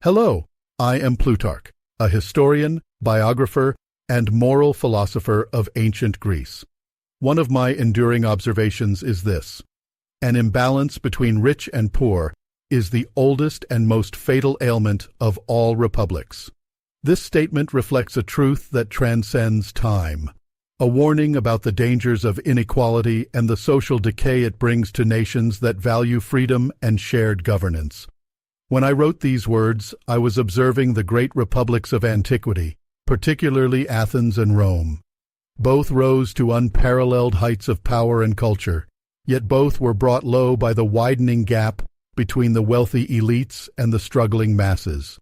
Hello, I am Plutarch, a historian, biographer, and moral philosopher of ancient Greece. One of my enduring observations is this: an imbalance between rich and poor is the oldest and most fatal ailment of all republics. This statement reflects a truth that transcends time, a warning about the dangers of inequality and the social decay it brings to nations that value freedom and shared governance. When I wrote these words, I was observing the great republics of antiquity, particularly Athens and Rome. Both rose to unparalleled heights of power and culture, yet both were brought low by the widening gap between the wealthy elites and the struggling masses.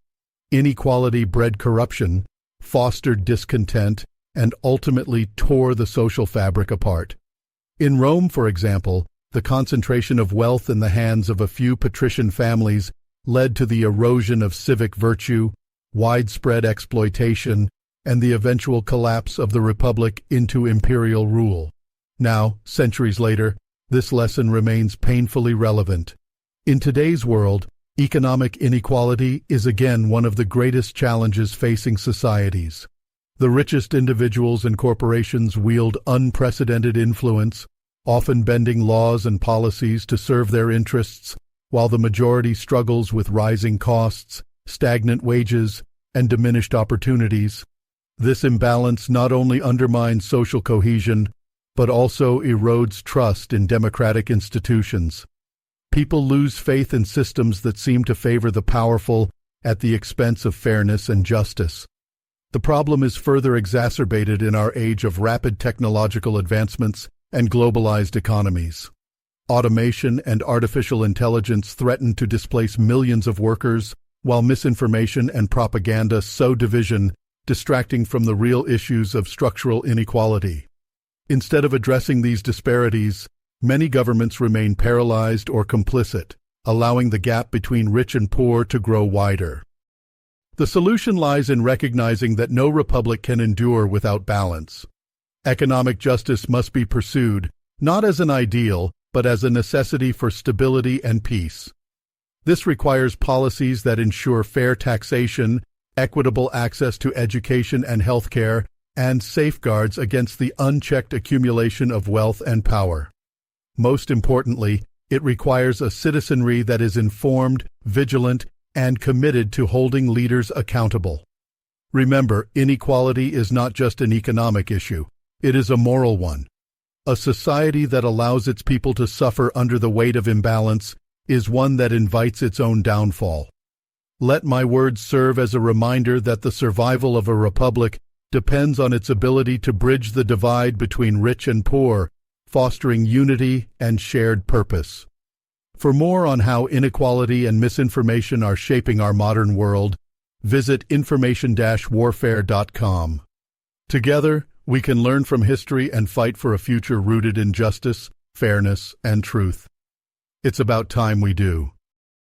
Inequality bred corruption, fostered discontent, and ultimately tore the social fabric apart. In Rome, for example, the concentration of wealth in the hands of a few patrician families led to the erosion of civic virtue, widespread exploitation, and the eventual collapse of the republic into imperial rule. Now, centuries later, this lesson remains painfully relevant. In today's world, economic inequality is again one of the greatest challenges facing societies. The richest individuals and corporations wield unprecedented influence, often bending laws and policies to serve their interests, while the majority struggles with rising costs, stagnant wages, and diminished opportunities. This imbalance not only undermines social cohesion, but also erodes trust in democratic institutions. People lose faith in systems that seem to favor the powerful at the expense of fairness and justice. The problem is further exacerbated in our age of rapid technological advancements and globalized economies. Automation and artificial intelligence threaten to displace millions of workers, while misinformation and propaganda sow division, distracting from the real issues of structural inequality. Instead of addressing these disparities, many governments remain paralyzed or complicit, allowing the gap between rich and poor to grow wider. The solution lies in recognizing that no republic can endure without balance. Economic justice must be pursued, not as an ideal, but as a necessity for stability and peace. This requires policies that ensure fair taxation, equitable access to education and healthcare, and safeguards against the unchecked accumulation of wealth and power. Most importantly, it requires a citizenry that is informed, vigilant, and committed to holding leaders accountable. Remember, inequality is not just an economic issue, it is a moral one. A society that allows its people to suffer under the weight of imbalance is one that invites its own downfall. Let my words serve as a reminder that the survival of a republic depends on its ability to bridge the divide between rich and poor, fostering unity and shared purpose. For more on how inequality and misinformation are shaping our modern world, visit information-warfare.com. Together, we can learn from history and fight for a future rooted in justice, fairness, and truth. It's about time we do.